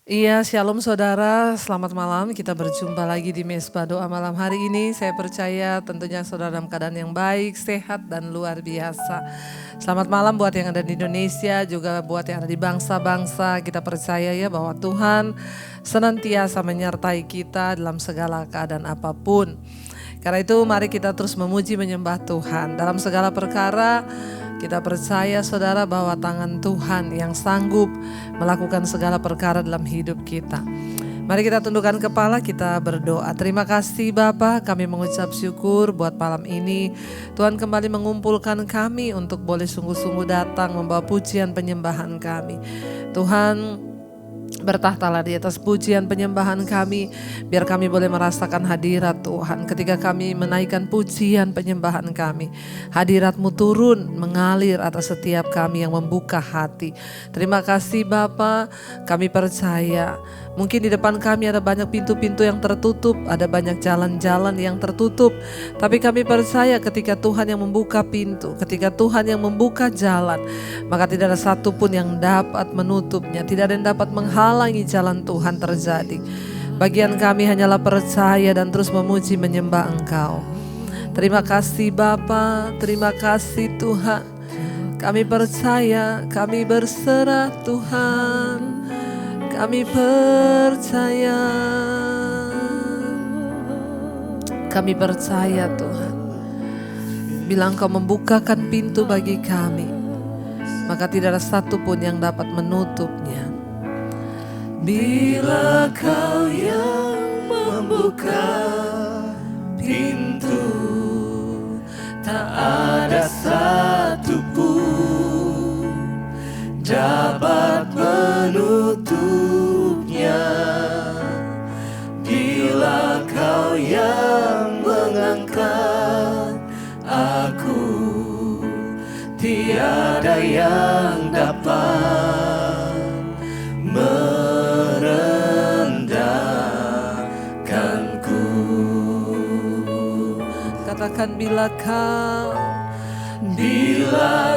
Iya, shalom saudara, selamat malam. Kita berjumpa lagi di Mesbah Doa malam hari ini. Saya percaya tentunya saudara dalam keadaan yang baik, sehat dan luar biasa. Selamat malam buat yang ada di Indonesia, juga buat yang ada di bangsa-bangsa. Kita percaya ya bahwa Tuhan senantiasa menyertai kita dalam segala keadaan apapun. Karena itu mari kita terus memuji menyembah Tuhan dalam segala perkara. Kita percaya saudara bahwa tangan Tuhan yang sanggup melakukan segala perkara dalam hidup kita. Mari kita tundukkan kepala, kita berdoa. Terima kasih Bapa, kami mengucap syukur buat malam ini. Tuhan kembali mengumpulkan kami untuk boleh sungguh-sungguh datang membawa pujian penyembahan kami. Tuhan, bertahtalah di atas pujian penyembahan kami, biar kami boleh merasakan hadirat Tuhan. Ketika kami menaikkan pujian penyembahan kami, hadirat-Mu turun mengalir atas setiap kami yang membuka hati. Terima kasih Bapa, kami percaya mungkin di depan kami ada banyak pintu-pintu yang tertutup, ada banyak jalan-jalan yang tertutup. Tapi kami percaya ketika Tuhan yang membuka pintu, ketika Tuhan yang membuka jalan, maka tidak ada satupun yang dapat menutupnya, tidak ada yang dapat menghalangi jalan Tuhan terjadi. Bagian kami hanyalah percaya dan terus memuji menyembah Engkau. Terima kasih Bapa, terima kasih Tuhan. Kami percaya, kami berserah Tuhan. Kami percaya, kami percaya Tuhan. Bila Engkau membukakan pintu bagi kami, maka tidak ada satupun yang dapat menutupnya. Bila Kau yang membuka pintu, tak ada satupun dapat menutupnya. Bila Kau yang mengangkat aku, tiada yang dapat merendahkanku. Katakan bila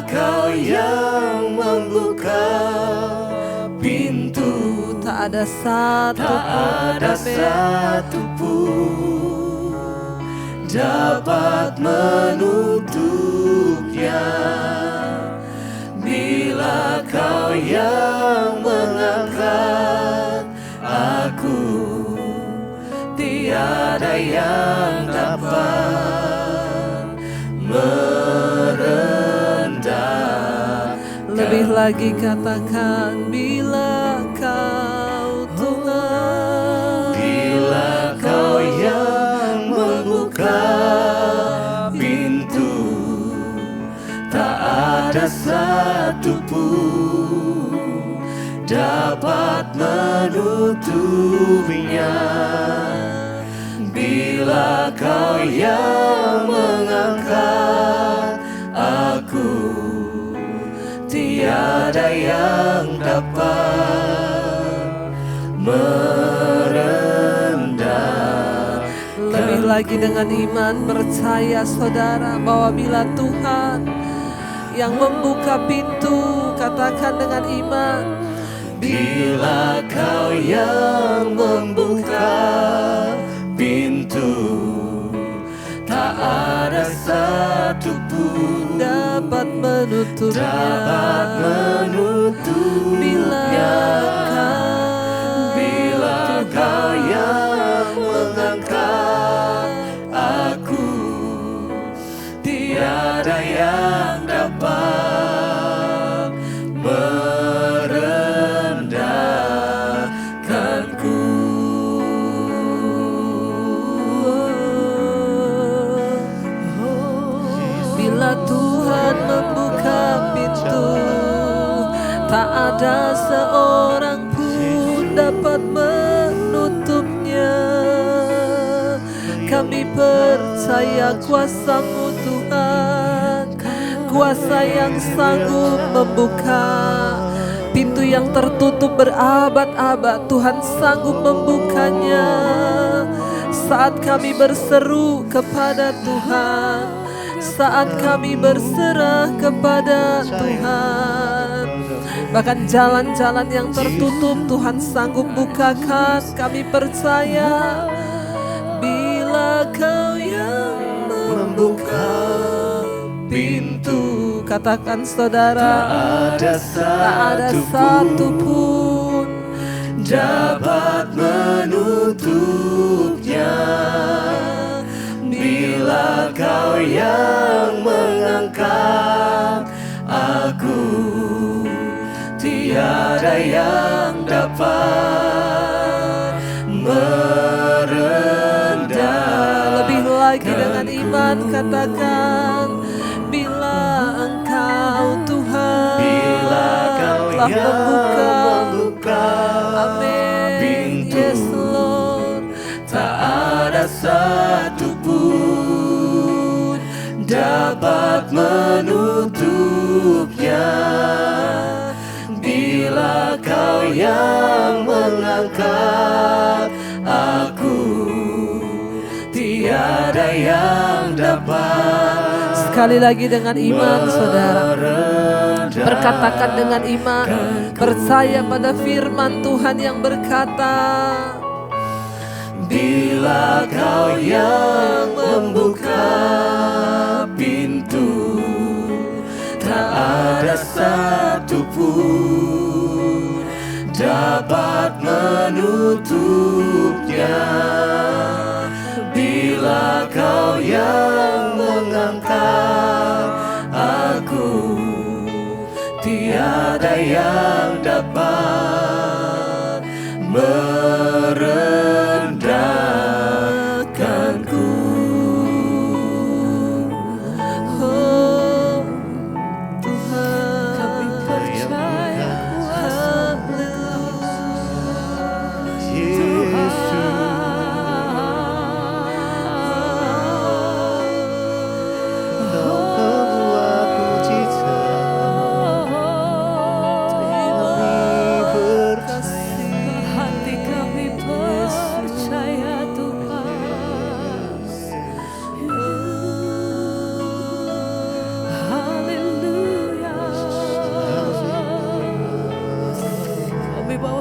Kau yang membuka pintu, tak ada satupun dapat menutupnya. Bila Kau yang mengangkat aku, tiada yang dapat merendah. Lebih lagi katakan bila Kau Tuhan, bila Kau yang membuka pintu, tak ada satupun dapat menutupnya. Bila Kau yang mengangkat aku, tiada yang dapat merendah. Lebih lagi dengan iman percaya saudara bahwa bila Tuhan yang membuka pintu, katakan dengan iman, bila Kau yang membuka pintu, tak ada satupun dapat menutupnya. Bila Kau yang mengangkat aku, tiada yang dapat merendahkanku. Bila Tuhan membuka pintu, tak ada seorang pun dapat menutupnya. Kami percaya kuasa-Mu Tuhan, kuasa yang sanggup membuka pintu yang tertutup berabad-abad. Tuhan sanggup membukanya saat kami berseru kepada Tuhan, saat kami berserah kepada Tuhan. Bahkan jalan-jalan yang tertutup Tuhan sanggup bukakan. Kami percaya bila Kau yang membuka pintu. Katakan saudara, tak ada satupun dapat menutupnya. Bila Kau yang mengangkat aku, tiada yang dapat merendah. Lebih lagi dengan iman katakan, bila Engkau Tuhan, bila Kau telah membuka, amin, yes Lord, tak ada satupun dapat menutupnya. Bila Kau yang mengangkat aku, tiada yang dapat. Sekali lagi dengan iman saudara, berkatakan dengan iman, percaya pada firman Tuhan yang berkata, bila Kau yang membuka pintu, tak ada satupun dapat menutupnya. Bila Kau yang mengangkat aku, tiada yang dapat merendahkanku. Oh Tuhan, kami percaya.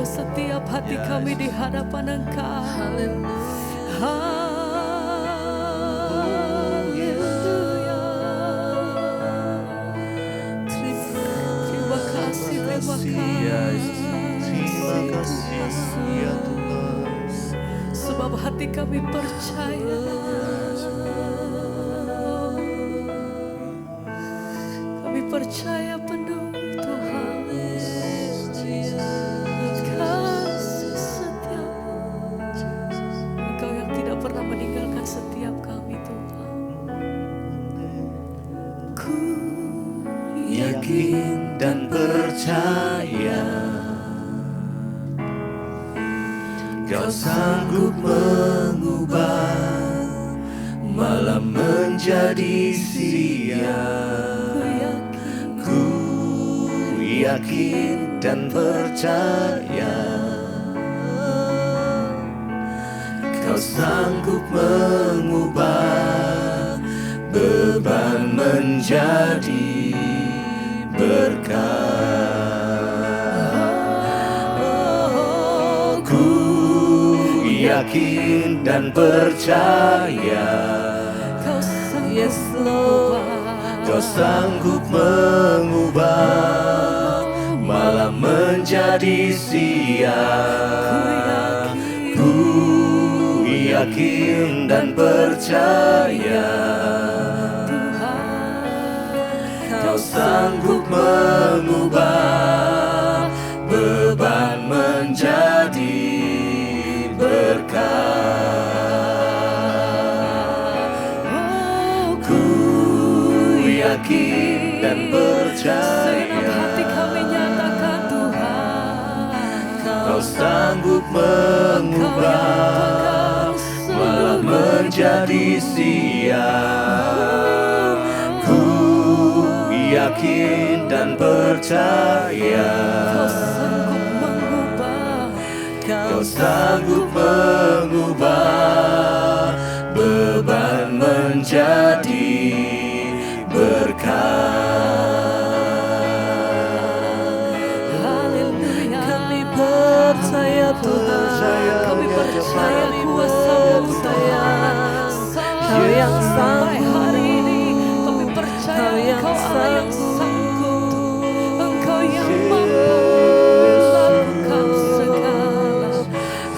Setiap hati kami di hadapan Engkau. Haleluya. Terima kasih, terima kasih ya Tuhan. Sebab hati kami percaya. Kami percaya penuh Tuhan. Pernah meninggalkan setiap kami Tuhan. Ku yakin dan percaya Kau sanggup mengubah malam menjadi siang. Ku yakin dan percaya Kau sanggup mengubah beban menjadi berkat. Ku yakin dan percaya Yes Lord, Kau sanggup mengubah malam menjadi siang. Yakin dan percaya Kau sanggup mengubah beban menjadi berkat. Ku yakin dan percaya hati kami nyatakan Tuhan Kau sanggup mengubah malam menjadi siang. Ku yakin dan percaya Kau sanggup mengubah beban menjadi berkat. sanggup. hari ini kami percaya Engkau yang Engkau Allah yang sanggup, Engkau yang mampu melakukan segala.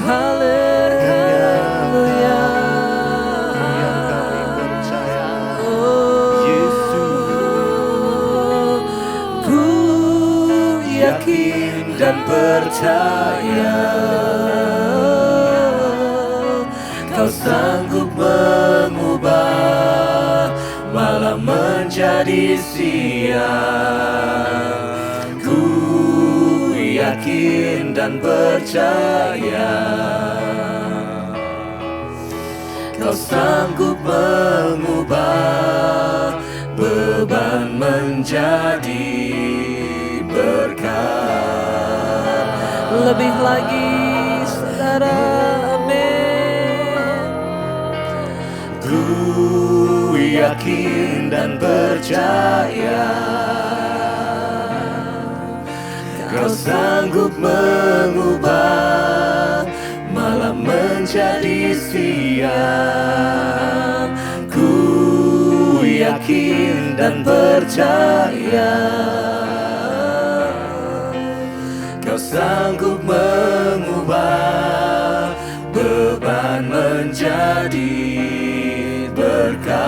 Haleluya. Yang kami percaya, Ku yakin dan percaya Kau sanggup mengubah malam menjadi siang. Ku yakin dan percaya Kau sanggup mengubah beban menjadi berkat. Lebih lagi saudara, amin. Ku yakin dan percaya Kau sanggup mengubah malam menjadi siang. Ku yakin dan percaya Kau sanggup mengubah beban menjadi berkat.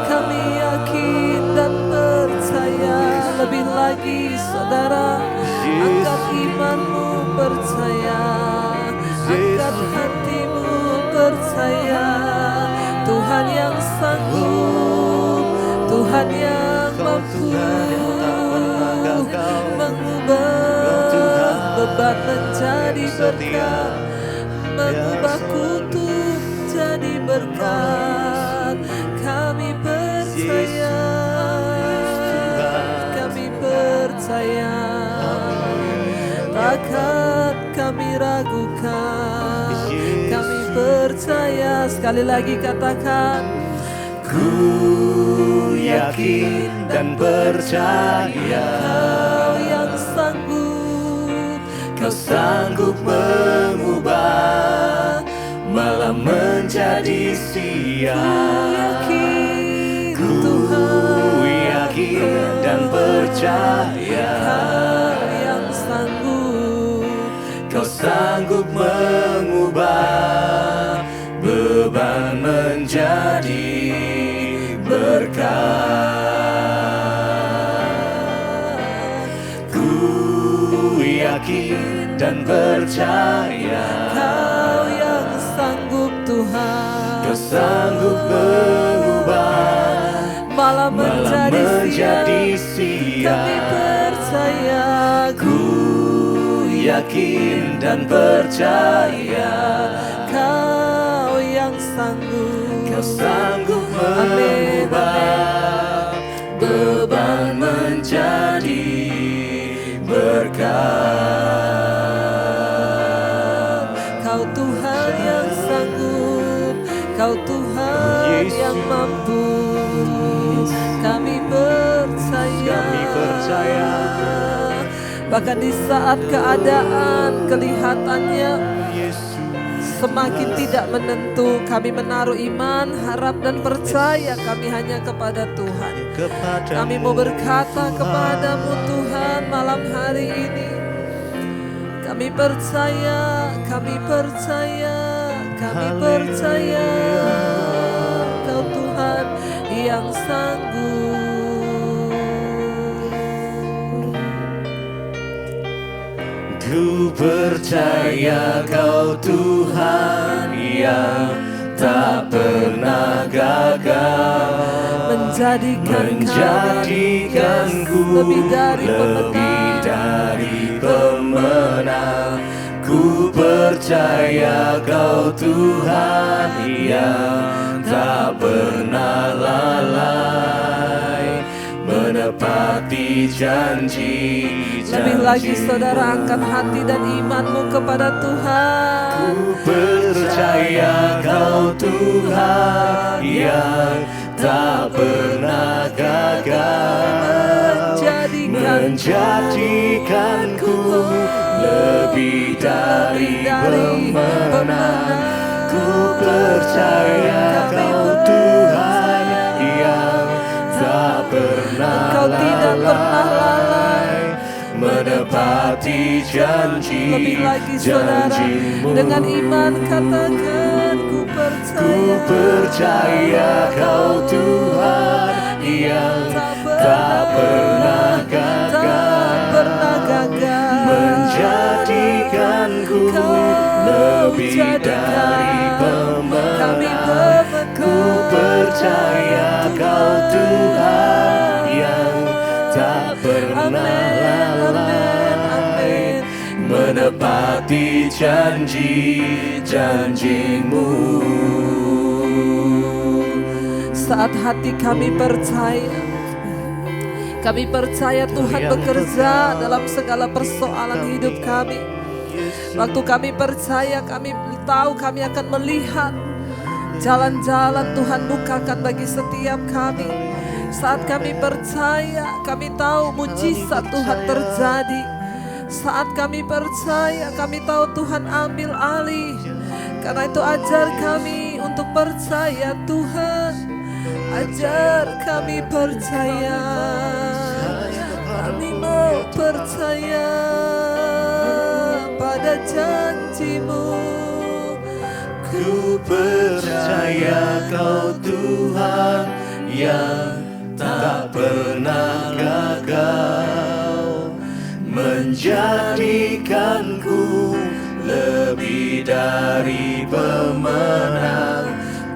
Kami yakin dan percaya. Lebih lagi saudara, angkat imanmu, percaya, angkat hatimu, percaya. Tuhan yang sanggup, Tuhan yang mampu mengubah beban menjadi berkat, mengubah kutuk jadi berkat. Kami percaya, kami percaya, takkan kami ragukan. Kami percaya, sekali lagi katakan, ku yakin dan percaya Kau yang sanggup, Kau sanggup mengubah malam menjadi siang. Ku yakin dan percaya Kau yang sanggup, Kau sanggup mengubah beban menjadi berkat. Ku yakin dan percaya Kau yang sanggup Tuhan, Kau sanggup mengubah malam menjadi siang. Kami percaya, ku yakin dan percaya Kau yang sanggup, Kau sanggup mengubah beban menjadi berkat. Kau Tuhan yang sanggup, Kau Tuhan yang mampu. Kami percaya, bahkan di saat keadaan kelihatannya semakin tidak menentu, kami menaruh iman, harap dan percaya kami hanya kepada Tuhan. Kami mau berkata kepadamu Tuhan malam hari ini, kami percaya, kami percaya, kami percaya Kau Tuhan yang sanggup. Ku percaya Kau Tuhan yang tak pernah gagal, menjadikanku lebih dari pemenang. Ku percaya Kau Tuhan yang tak pernah lalai, menepati janji. Lebih lagi saudara, angkat hati dan imanmu kepada Tuhan. Ku percaya Kau Tuhan yang tak pernah gagal, menjadikanku lebih dari pemenang. Ku Ku percaya Kau Tuhan yang tak pernah Engkau tidak pernah lalai. menepati janji Lebih lagi saudara, janjimu. dengan iman katakan ku Ku percaya. percaya Kau Tuhan yang tak pernah gagal menjadikanku lebih dari pemenang. Ku percaya Kau Tuhan yang tak pernah lalai menepati janji-janjimu. Saat hati kami percaya Tuhan bekerja dalam segala persoalan hidup kami. Waktu kami percaya, kami tahu kami akan melihat jalan-jalan Tuhan bukakan bagi setiap kami. Saat kami percaya, kami tahu mujizat Tuhan terjadi. Saat kami percaya, kami tahu Tuhan ambil alih. Karena itu ajar kami untuk percaya Tuhan. Ajar kami percaya. Kami mau percaya pada janji-Mu. Ku percaya Kau Tuhan yang tak pernah gagal menjadikanku lebih dari pemenang.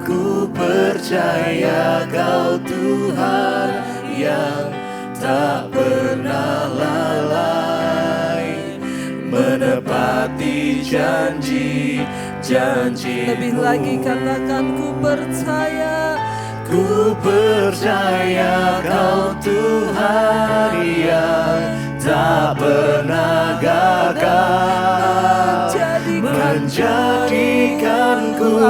Ku percaya Kau Tuhan yang tak pernah lalai menepati janji-janji. Lebih lagi katakan ku percaya. Ku percaya Kau Tuhan yang tak pernah gagal menjadikanku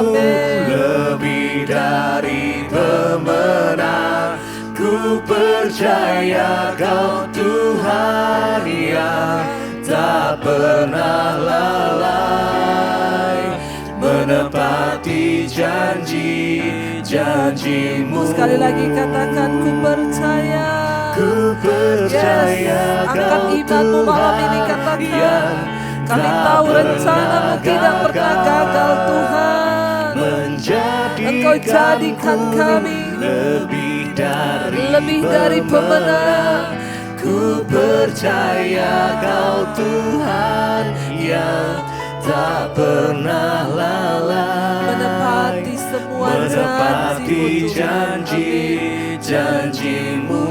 lebih dari pemenang. Ku percaya Kau Tuhan yang tak pernah lalai menepati janji-janji-Mu. Sekali lagi katakan ku percaya. Ku percaya Angkat imanmu malam ini, katakan kami tahu rencana-Mu tidak pernah gagal Tuhan. Engkau jadikan kami lebih dari pemenang. Ku percaya Kau Tuhan yang tak pernah lalai menepati semua menepati janji-Mu. janji-Mu.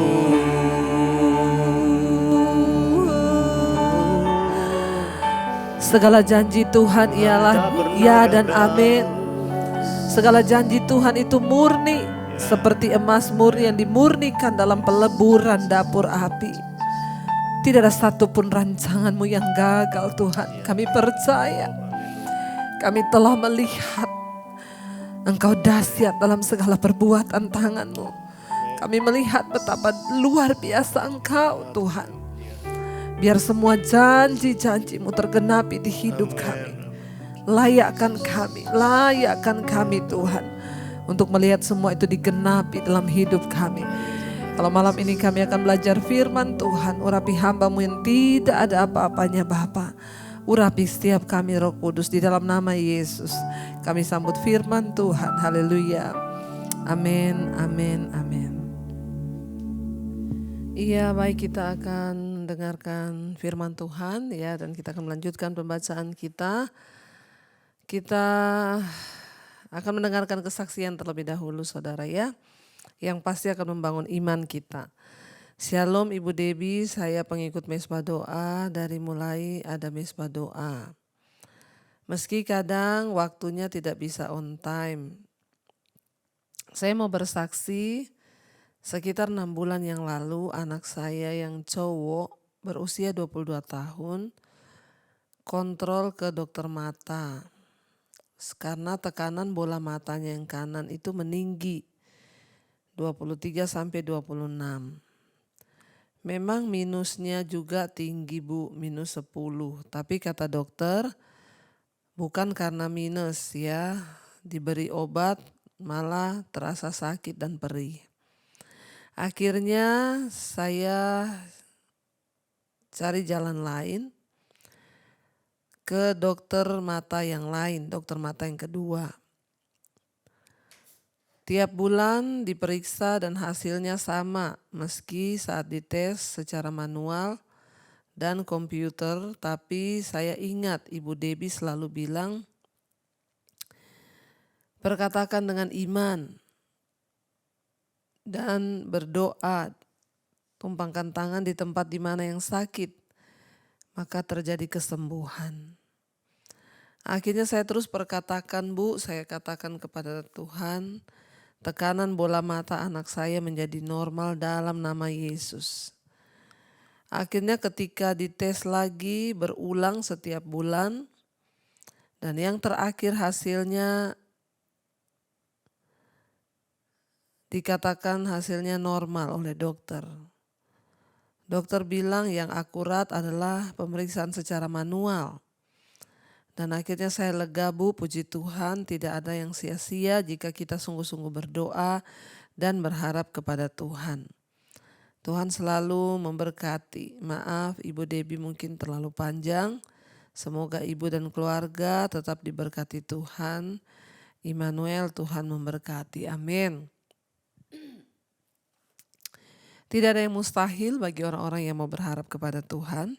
Segala janji Tuhan ialah ya dan amin. Segala janji Tuhan itu murni, seperti emas murni yang dimurnikan dalam peleburan dapur api. Tidak ada satupun rancangan-Mu yang gagal Tuhan. Kami percaya, kami telah melihat Engkau dahsyat dalam segala perbuatan tangan-Mu. Kami melihat betapa luar biasa Engkau Tuhan. Biar semua janji-janji-Mu tergenapi di hidup kami. Layakkan kami Tuhan. Untuk melihat semua itu digenapi dalam hidup kami. Kalau malam ini kami akan belajar firman Tuhan. Urapi hamba-Mu yang tidak ada apa-apanya Bapa. Urapi setiap kami Roh Kudus di dalam nama Yesus. Kami sambut firman Tuhan. Haleluya. Amin, amin, amin. Iya, baik, kita akan dengarkan firman Tuhan ya, dan kita akan melanjutkan pembacaan kita. Kita akan mendengarkan kesaksian terlebih dahulu saudara ya, yang pasti akan membangun iman kita. Shalom Ibu Debbie, saya pengikut Mesbah Doa, dari mulai ada Mesbah Doa. Meski kadang waktunya tidak bisa on time. Saya mau bersaksi, sekitar 6 bulan yang lalu anak saya yang cowok berusia 22 tahun kontrol ke dokter mata. Karena tekanan bola matanya yang kanan itu meninggi 23 sampai 26. Memang minusnya juga tinggi Bu, minus 10. Tapi kata dokter bukan karena minus ya, diberi obat malah terasa sakit dan perih. Akhirnya saya cari jalan lain ke dokter mata yang lain, dokter mata yang kedua. Tiap bulan diperiksa dan hasilnya sama meski saat dites secara manual dan komputer, tapi saya ingat Ibu Debbie selalu bilang, perkatakan dengan iman dan berdoa, tumpangkan tangan di tempat di mana yang sakit, maka terjadi kesembuhan. Akhirnya saya terus perkatakan, Bu, saya katakan kepada Tuhan, tekanan bola mata anak saya menjadi normal dalam nama Yesus. Akhirnya ketika dites lagi berulang setiap bulan, dan yang terakhir hasilnya dikatakan hasilnya normal oleh dokter. Dokter bilang yang akurat adalah pemeriksaan secara manual. Dan akhirnya saya lega, Bu, puji Tuhan, tidak ada yang sia-sia jika kita sungguh-sungguh berdoa dan berharap kepada Tuhan. Tuhan selalu memberkati. Maaf Ibu Debbie mungkin terlalu panjang. Semoga ibu dan keluarga tetap diberkati Tuhan. Immanuel, Tuhan memberkati. Amin. Tidak ada yang mustahil bagi orang-orang yang mau berharap kepada Tuhan.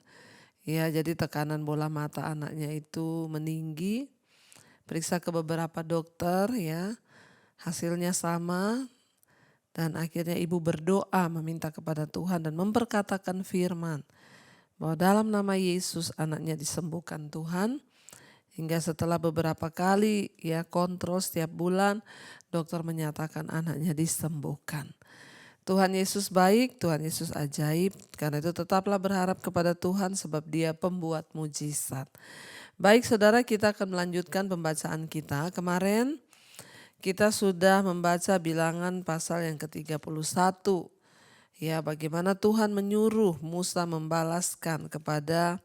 Ya, jadi tekanan bola mata anaknya itu meninggi. Periksa ke beberapa dokter ya. Hasilnya sama. Dan akhirnya ibu berdoa meminta kepada Tuhan dan memperkatakan firman. Bahwa dalam nama Yesus anaknya disembuhkan Tuhan. Hingga setelah beberapa kali ya kontrol setiap bulan. Dokter menyatakan anaknya disembuhkan. Tuhan Yesus baik, Tuhan Yesus ajaib. Karena itu tetaplah berharap kepada Tuhan sebab Dia pembuat mujizat. Baik saudara, kita akan melanjutkan pembacaan kita. Kemarin kita sudah membaca Bilangan pasal yang ke-31. Ya, bagaimana Tuhan menyuruh Musa membalaskan kepada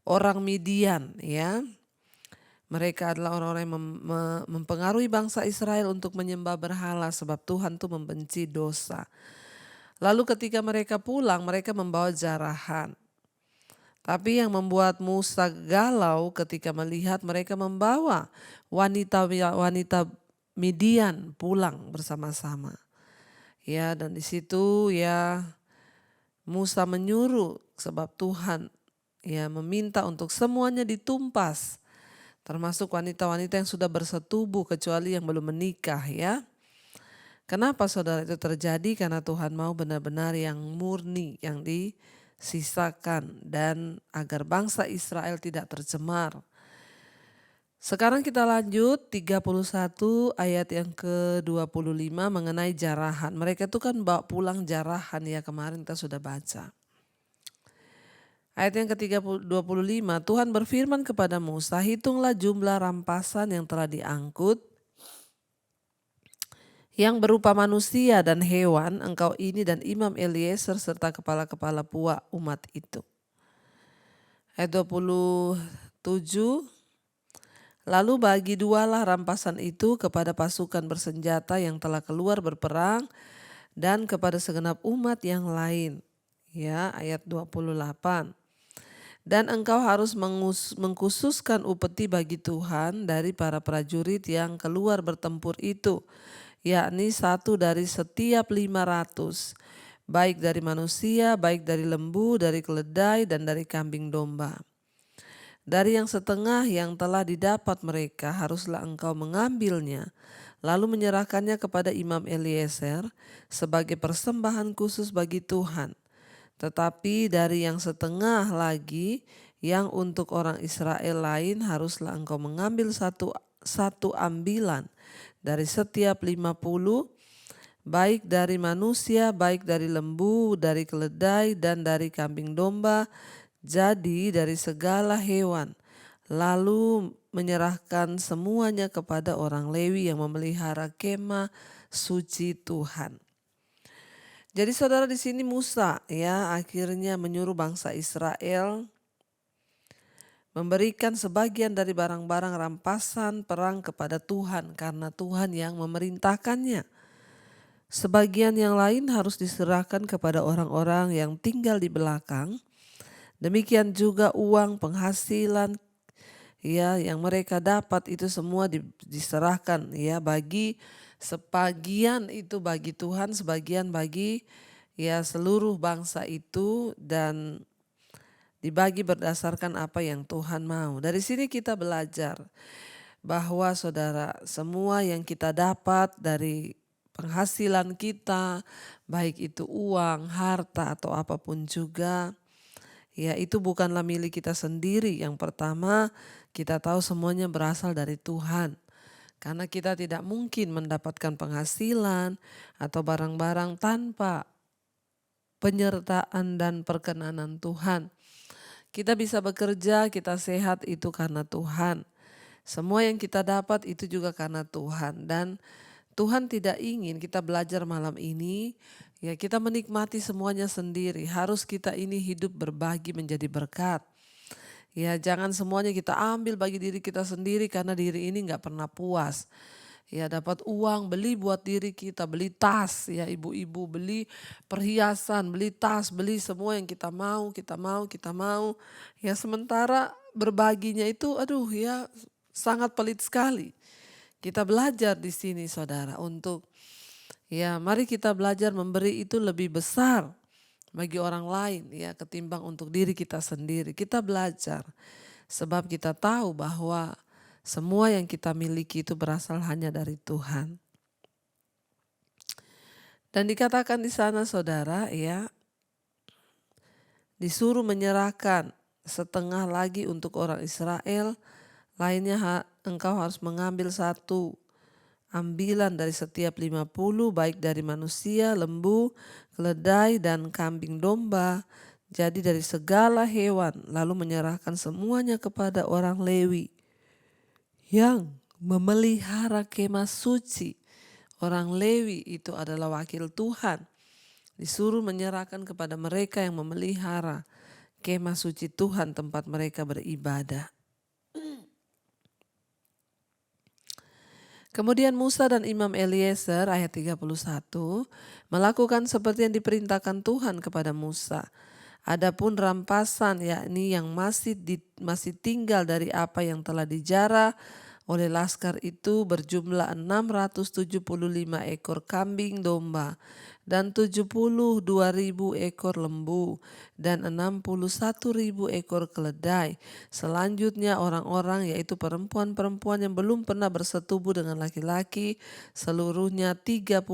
orang Midian ya. Mereka adalah orang-orang yang mempengaruhi bangsa Israel untuk menyembah berhala sebab Tuhan itu membenci dosa. Lalu ketika mereka pulang, mereka membawa jarahan. Tapi yang membuat Musa galau ketika melihat mereka membawa wanita-wanita Midian pulang bersama-sama. Ya, dan di situ ya Musa menyuruh sebab Tuhan ya meminta untuk semuanya ditumpas. Termasuk wanita-wanita yang sudah bersetubuh kecuali yang belum menikah ya. Kenapa saudara itu terjadi? Karena Tuhan mau benar-benar yang murni, yang disisakan dan agar bangsa Israel tidak tercemar. Sekarang kita lanjut 31 ayat yang ke-25 mengenai jarahan. Mereka itu kan bawa pulang jarahan ya, kemarin kita sudah baca. Ayat yang ke-25, Tuhan berfirman kepada Musa, hitunglah jumlah rampasan yang telah diangkut, yang berupa manusia dan hewan, engkau ini dan Imam Eliezer serta kepala-kepala puak umat itu. Ayat 27, lalu bagi dualah rampasan itu kepada pasukan bersenjata yang telah keluar berperang dan kepada segenap umat yang lain. Ya, ayat 28. Dan engkau harus mengkhususkan upeti bagi Tuhan dari para prajurit yang keluar bertempur itu, yakni 1 dari setiap 500, baik dari manusia, baik dari lembu, dari keledai, dan dari kambing domba. Dari yang setengah yang telah didapat mereka haruslah engkau mengambilnya, lalu menyerahkannya kepada Imam Eliezer sebagai persembahan khusus bagi Tuhan. Tetapi dari yang setengah lagi yang untuk orang Israel lain haruslah engkau mengambil satu ambilan dari setiap 50, baik dari manusia, baik dari lembu, dari keledai, dan dari kambing domba, jadi dari segala hewan. Lalu menyerahkan semuanya kepada orang Lewi yang memelihara kemah suci Tuhan. Jadi saudara, di sini Musa ya akhirnya menyuruh bangsa Israel memberikan sebagian dari barang-barang rampasan perang kepada Tuhan karena Tuhan yang memerintahkannya. Sebagian yang lain harus diserahkan kepada orang-orang yang tinggal di belakang. Demikian juga uang penghasilan ya yang mereka dapat itu semua diserahkan ya, bagi sebagian itu bagi Tuhan, sebagian bagi ya seluruh bangsa itu, dan dibagi berdasarkan apa yang Tuhan mau. Dari sini kita belajar bahwa saudara, semua yang kita dapat dari penghasilan kita, baik itu uang, harta atau apapun juga, ya itu bukanlah milik kita sendiri. Yang pertama, kita tahu semuanya berasal dari Tuhan. Karena kita tidak mungkin mendapatkan penghasilan atau barang-barang tanpa penyertaan dan perkenanan Tuhan. Kita bisa bekerja, kita sehat itu karena Tuhan. Semua yang kita dapat itu juga karena Tuhan. Dan Tuhan tidak ingin kita belajar malam ini, ya kita menikmati semuanya sendiri. Harus kita ini hidup berbagi menjadi berkat. Ya jangan semuanya kita ambil bagi diri kita sendiri karena diri ini gak pernah puas. Ya dapat uang beli buat diri kita, beli tas ya ibu-ibu, beli perhiasan, beli tas, beli semua yang kita mau. Ya sementara berbaginya itu aduh ya sangat pelit sekali. Kita belajar di sini saudara untuk ya mari kita belajar memberi itu lebih besar bagi orang lain ya ketimbang untuk diri kita sendiri. Kita belajar sebab kita tahu bahwa semua yang kita miliki itu berasal hanya dari Tuhan. Dan dikatakan di sana saudara ya, disuruh menyerahkan setengah lagi untuk orang Israel, lainnya engkau harus mengambil satu ambilan dari setiap 50, baik dari manusia, lembu, keledai dan kambing domba, jadi dari segala hewan, lalu menyerahkan semuanya kepada orang Lewi yang memelihara kemah suci. Orang Lewi itu adalah wakil Tuhan. Disuruh menyerahkan kepada mereka yang memelihara kemah suci Tuhan, tempat mereka beribadah. Kemudian Musa dan Imam Eliezer ayat 31 melakukan seperti yang diperintahkan Tuhan kepada Musa. Adapun rampasan yakni yang masih tinggal dari apa yang telah dijarah oleh laskar itu berjumlah 675 ekor kambing domba dan 72.000 ekor lembu dan 61.000 ekor keledai. Selanjutnya orang-orang yaitu perempuan-perempuan yang belum pernah bersetubuh dengan laki-laki seluruhnya 32.000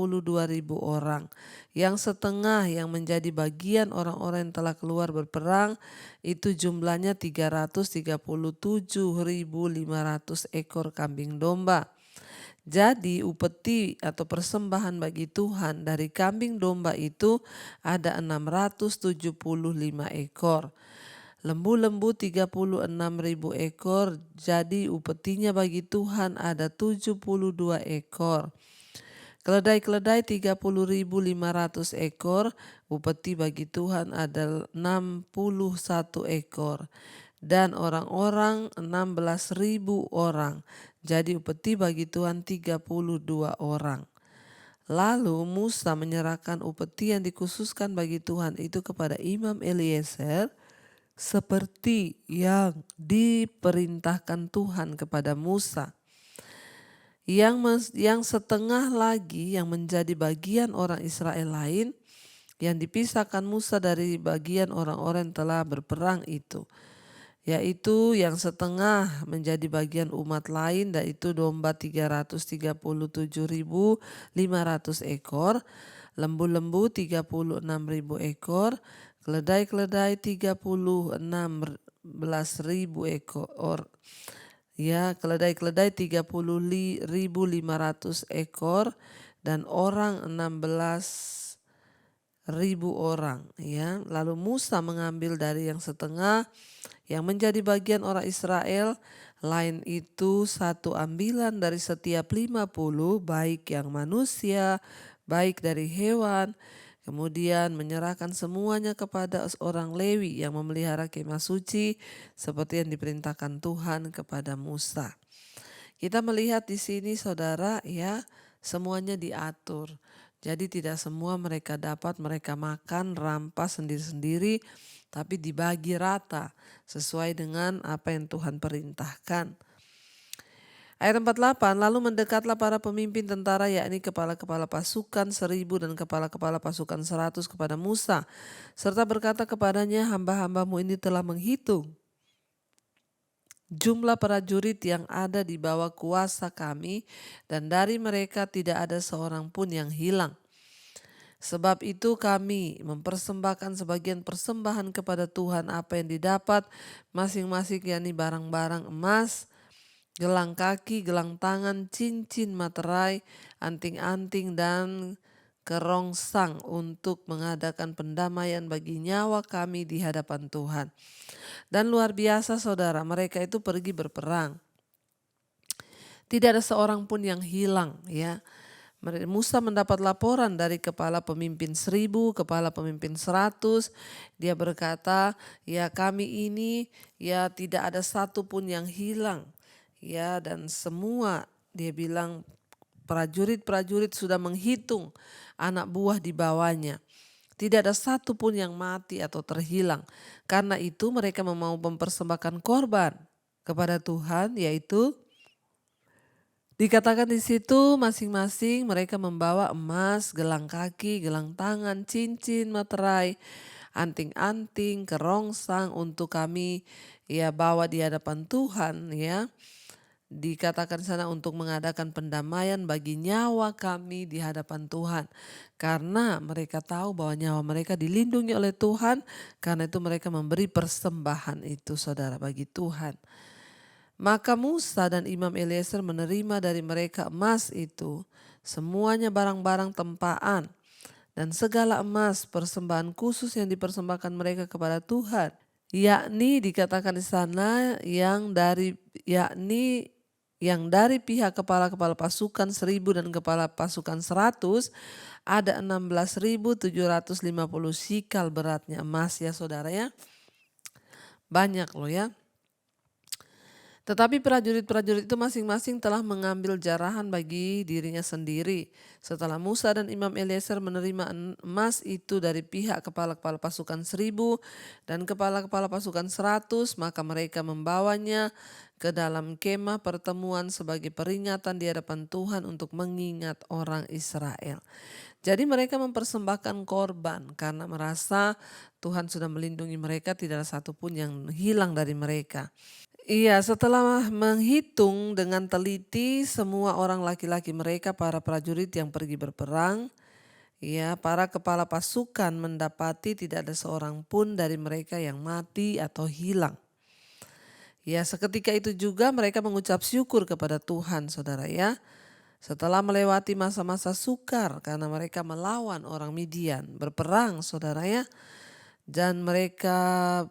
orang. Yang setengah yang menjadi bagian orang-orang yang telah keluar berperang itu jumlahnya 337.500 ekor kambing domba. Jadi upeti atau persembahan bagi Tuhan dari kambing domba itu ada 675 ekor. Lembu-lembu 36.000 ekor, jadi upetinya bagi Tuhan ada 72 ekor. Keledai-keledai 30.500 ekor, upeti bagi Tuhan ada 61 ekor. Dan orang-orang 16.000 orang, jadi upeti bagi Tuhan 32 orang. Lalu Musa menyerahkan upeti yang dikhususkan bagi Tuhan itu kepada Imam Eliezer seperti yang diperintahkan Tuhan kepada Musa. Yang setengah lagi yang menjadi bagian orang Israel lain yang dipisahkan Musa dari bagian orang-orang yang telah berperang itu, yaitu yang setengah menjadi bagian umat lain, yaitu domba 337.500 ekor, lembu-lembu 36.000 ekor, keledai-keledai 36.000 ekor. Ya, keledai-keledai 30.500 ekor dan orang 16.000 orang ya. Lalu Musa mengambil dari yang setengah yang menjadi bagian orang Israel lain itu satu ambilan dari setiap 50, baik yang manusia, baik dari hewan. Kemudian menyerahkan semuanya kepada orang Lewi yang memelihara kemah suci seperti yang diperintahkan Tuhan kepada Musa. Kita melihat di sini saudara ya, semuanya diatur. Jadi tidak semua mereka makan rampas sendiri-sendiri, tapi dibagi rata sesuai dengan apa yang Tuhan perintahkan. Ayat 48, lalu mendekatlah para pemimpin tentara yakni kepala-kepala pasukan 1.000 dan kepala-kepala pasukan 100 kepada Musa. Serta berkata kepadanya, hamba-hambamu ini telah menghitung jumlah prajurit yang ada di bawah kuasa kami dan dari mereka tidak ada seorang pun yang hilang. Sebab itu kami mempersembahkan sebagian persembahan kepada Tuhan apa yang didapat masing-masing yakni barang-barang emas, gelang kaki, gelang tangan, cincin materai, anting-anting dan kerongsang untuk mengadakan pendamaian bagi nyawa kami di hadapan Tuhan. Dan luar biasa saudara, mereka itu pergi berperang. Tidak ada seorang pun yang hilang ya. Musa mendapat laporan dari kepala pemimpin 1.000, kepala pemimpin 100. Dia berkata, ya kami ini ya tidak ada satu pun yang hilang. Ya, dan semua dia bilang prajurit-prajurit sudah menghitung anak buah di bawahnya. Tidak ada satu pun yang mati atau terhilang. Karena itu mereka mau mempersembahkan korban kepada Tuhan, yaitu dikatakan di situ masing-masing mereka membawa emas, gelang kaki, gelang tangan, cincin, materai, anting-anting, kerongsang untuk kami ya bawa di hadapan Tuhan ya. Dikatakan sana untuk mengadakan pendamaian bagi nyawa kami di hadapan Tuhan. Karena mereka tahu bahwa nyawa mereka dilindungi oleh Tuhan. Karena itu mereka memberi persembahan itu saudara bagi Tuhan. Maka Musa dan Imam Eliezer menerima dari mereka emas itu. Semuanya barang-barang tempaan. Dan segala emas persembahan khusus yang dipersembahkan mereka kepada Tuhan. Yakni dikatakan di sana yang dari pihak kepala-kepala pasukan 1.000 dan kepala pasukan 100 ada 16.750 sikal beratnya emas ya saudara ya. Banyak loh ya. Tetapi prajurit-prajurit itu masing-masing telah mengambil jarahan bagi dirinya sendiri. Setelah Musa dan Imam Eliezer menerima emas itu dari pihak kepala-kepala pasukan 1.000 dan kepala-kepala pasukan 100, maka mereka membawanya ke dalam kemah pertemuan sebagai peringatan di hadapan Tuhan untuk mengingat orang Israel. Jadi mereka mempersembahkan korban karena merasa Tuhan sudah melindungi mereka, tidak ada satupun yang hilang dari mereka. Iya, setelah menghitung dengan teliti semua orang laki-laki mereka, para prajurit yang pergi berperang, ya, para kepala pasukan mendapati tidak ada seorang pun dari mereka yang mati atau hilang. Ya, seketika itu juga mereka mengucap syukur kepada Tuhan, saudara ya. Setelah melewati masa-masa sukar karena mereka melawan orang Midian, berperang, saudara ya. Dan mereka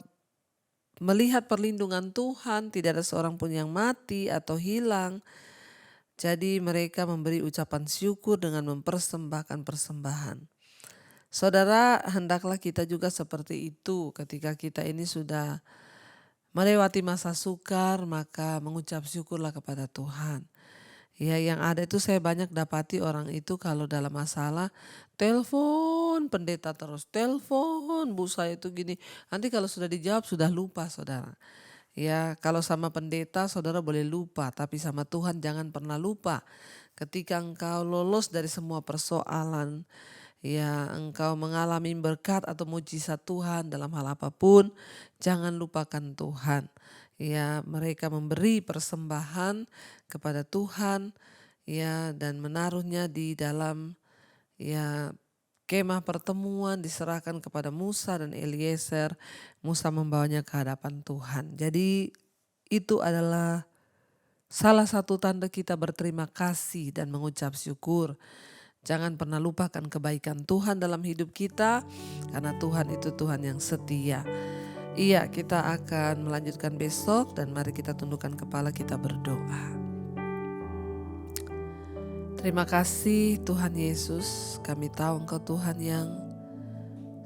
melihat perlindungan Tuhan, tidak ada seorang pun yang mati atau hilang. Jadi mereka memberi ucapan syukur dengan mempersembahkan persembahan. Saudara, hendaklah kita juga seperti itu ketika kita ini sudah melewati masa sukar, maka mengucap syukurlah kepada Tuhan. Ya, yang ada itu saya banyak dapati orang itu kalau dalam masalah telepon pendeta terus, telepon bu saya itu gini. Nanti kalau sudah dijawab sudah lupa saudara. Ya, kalau sama pendeta saudara boleh lupa, tapi sama Tuhan jangan pernah lupa. Ketika engkau lolos dari semua persoalan, ya engkau mengalami berkat atau mujizat Tuhan dalam hal apapun, jangan lupakan Tuhan. Ya, mereka memberi persembahan kepada Tuhan ya dan menaruhnya di dalam ya kemah pertemuan, diserahkan kepada Musa dan Eliezer. Musa membawanya ke hadapan Tuhan. Jadi itu adalah salah satu tanda kita berterima kasih dan mengucap syukur. Jangan pernah lupakan kebaikan Tuhan dalam hidup kita, karena Tuhan itu Tuhan yang setia. Iya, kita akan melanjutkan besok dan mari kita tundukkan kepala, kita berdoa. Terima kasih Tuhan Yesus, kami tahu Engkau Tuhan yang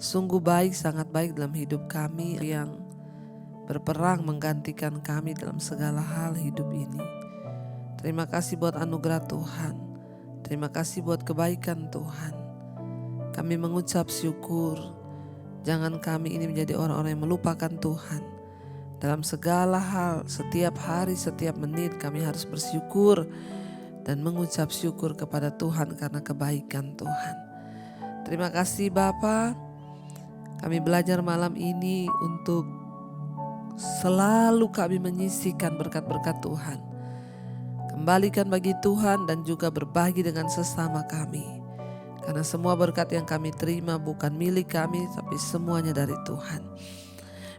sungguh baik, sangat baik dalam hidup kami, yang berperang menggantikan kami dalam segala hal hidup ini. Terima kasih buat anugerah Tuhan. Terima kasih buat kebaikan Tuhan. Kami mengucap syukur. Jangan kami ini menjadi orang-orang yang melupakan Tuhan. Dalam segala hal, setiap hari, setiap menit kami harus bersyukur dan mengucap syukur kepada Tuhan karena kebaikan Tuhan. Terima kasih Bapa. Kami belajar malam ini untuk selalu kami menyisihkan berkat-berkat Tuhan. Kembalikan bagi Tuhan dan juga berbagi dengan sesama kami. Karena semua berkat yang kami terima bukan milik kami, tapi semuanya dari Tuhan.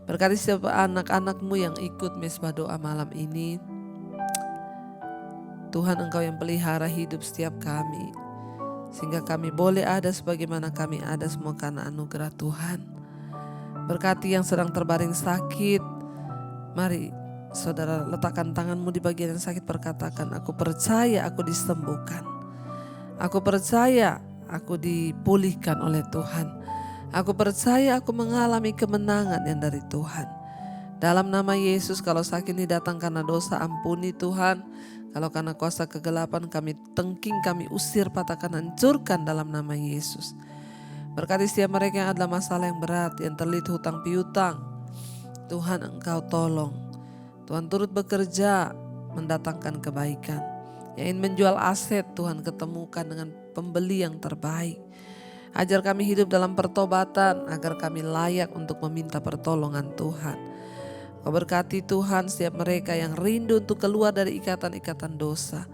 Berkati setiap anak-anak-Mu yang ikut mesbah doa malam ini. Tuhan, Engkau yang pelihara hidup setiap kami, sehingga kami boleh ada sebagaimana kami ada, semua karena anugerah Tuhan. Berkati yang sedang terbaring sakit. Mari saudara letakkan tanganmu di bagian yang sakit, perkatakan, aku percaya aku disembuhkan. Aku percaya aku dipulihkan oleh Tuhan. Aku percaya aku mengalami kemenangan yang dari Tuhan. Dalam nama Yesus, kalau sakit ini datang karena dosa, ampuni Tuhan. Kalau karena kuasa kegelapan, kami tengking, kami usir, patahkan, hancurkan dalam nama Yesus. Berkati setiap mereka yang adalah masalah yang berat, yang terlilit hutang piutang. Tuhan, Engkau tolong. Tuhan turut bekerja mendatangkan kebaikan. Yang ingin menjual aset, Tuhan ketemukan dengan pembeli yang terbaik. Ajar kami hidup dalam pertobatan agar kami layak untuk meminta pertolongan Tuhan. Kau berkati Tuhan setiap mereka yang rindu untuk keluar dari ikatan-ikatan dosa.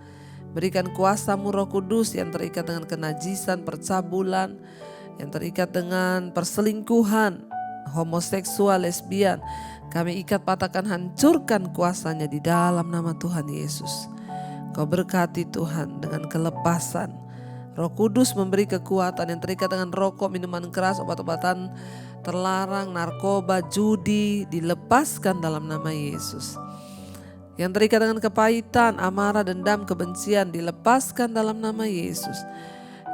Berikan kuasa-Mu Roh Kudus yang terikat dengan kenajisan, percabulan, yang terikat dengan perselingkuhan, homoseksual, lesbian. Kami ikat, patahkan, hancurkan kuasanya di dalam nama Tuhan Yesus. Kau berkati Tuhan dengan kelepasan. Roh Kudus memberi kekuatan yang terikat dengan rokok, minuman keras, obat-obatan terlarang, narkoba, judi, dilepaskan dalam nama Yesus. Yang terikat dengan kepahitan, amarah, dendam, kebencian, dilepaskan dalam nama Yesus.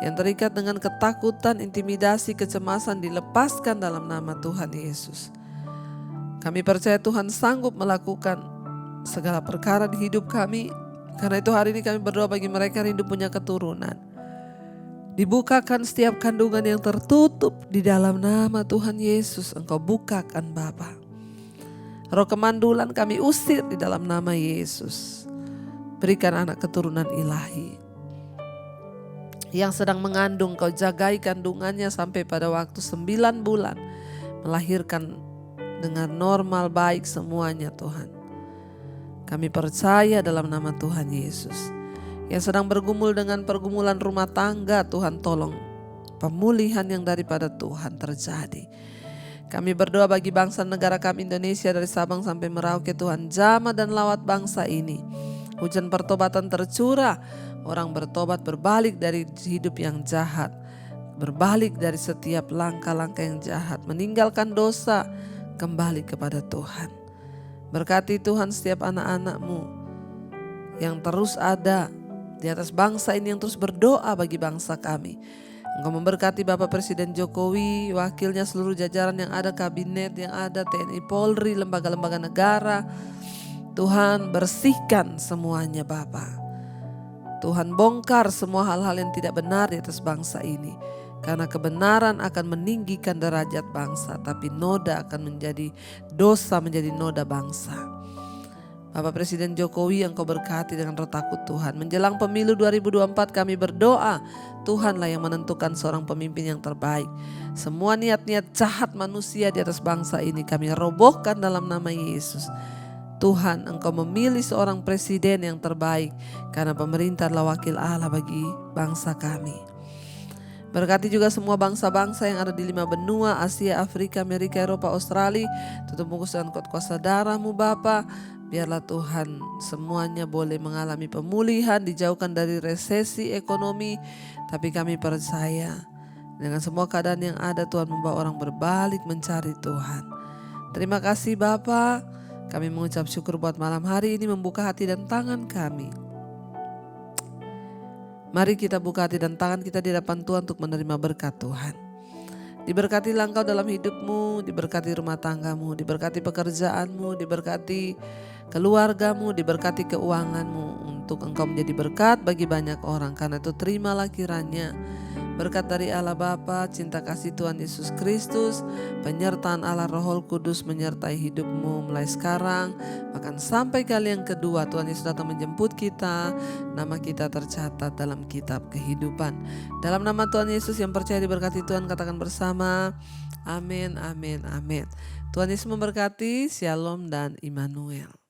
Yang terikat dengan ketakutan, intimidasi, kecemasan, dilepaskan dalam nama Tuhan Yesus. Kami percaya Tuhan sanggup melakukan segala perkara di hidup kami. Karena itu hari ini kami berdoa bagi mereka yang rindu punya keturunan. Dibukakan setiap kandungan yang tertutup di dalam nama Tuhan Yesus. Engkau bukakan Bapa. Roh kemandulan kami usir di dalam nama Yesus. Berikan anak keturunan ilahi. Yang sedang mengandung, Kau jagai kandungannya sampai pada waktu 9 bulan. Melahirkan dengan normal, baik semuanya Tuhan. Kami percaya dalam nama Tuhan Yesus. Yang sedang bergumul dengan pergumulan rumah tangga, Tuhan tolong pemulihan yang daripada Tuhan terjadi. Kami berdoa bagi bangsa negara kami Indonesia dari Sabang sampai Merauke, Tuhan jamah dan lawat bangsa ini. Hujan pertobatan tercurah, orang bertobat berbalik dari hidup yang jahat, berbalik dari setiap langkah-langkah yang jahat, meninggalkan dosa, kembali kepada Tuhan. Berkati Tuhan setiap anak-anak-Mu yang terus ada di atas bangsa ini, yang terus berdoa bagi bangsa kami. Engkau memberkati Bapak Presiden Jokowi, wakilnya, seluruh jajaran yang ada, kabinet yang ada, TNI, Polri, lembaga-lembaga negara. Tuhan bersihkan semuanya Bapak. Tuhan bongkar semua hal-hal yang tidak benar di atas bangsa ini. Karena kebenaran akan meninggikan derajat bangsa, tapi noda akan menjadi dosa, menjadi noda bangsa. Bapak Presiden Jokowi, Engkau berkati dengan roh takut Tuhan. Menjelang pemilu 2024 kami berdoa, Tuhanlah yang menentukan seorang pemimpin yang terbaik. Semua niat-niat jahat manusia di atas bangsa ini kami robohkan dalam nama Yesus. Tuhan, Engkau memilih seorang presiden yang terbaik, karena pemerintah adalah wakil Allah bagi bangsa kami. Berkati juga semua bangsa-bangsa yang ada di 5 benua, Asia, Afrika, Amerika, Eropa, Australia. Tutup bungkus dengan kuasa darah-Mu Bapa. Biarlah Tuhan semuanya boleh mengalami pemulihan, dijauhkan dari resesi ekonomi. Tapi kami percaya dengan semua keadaan yang ada, Tuhan membawa orang berbalik mencari Tuhan. Terima kasih Bapa. Kami mengucap syukur buat malam hari ini, membuka hati dan tangan kami. Mari kita buka hati dan tangan kita di hadapan Tuhan untuk menerima berkat Tuhan. Diberkatilah engkau dalam hidupmu, diberkati rumah tanggamu, diberkati pekerjaanmu, diberkati keluargamu, diberkati keuanganmu, untuk engkau menjadi berkat bagi banyak orang. Karena itu terimalah kiranya berkat dari Allah Bapa, cinta kasih Tuhan Yesus Kristus, penyertaan Allah Roh Kudus menyertai hidupmu mulai sekarang, bahkan sampai kali yang kedua Tuhan Yesus datang menjemput kita, nama kita tercatat dalam kitab kehidupan. Dalam nama Tuhan Yesus yang percaya diberkati Tuhan, katakan bersama, amin, amin, amin. Tuhan Yesus memberkati, shalom dan Immanuel.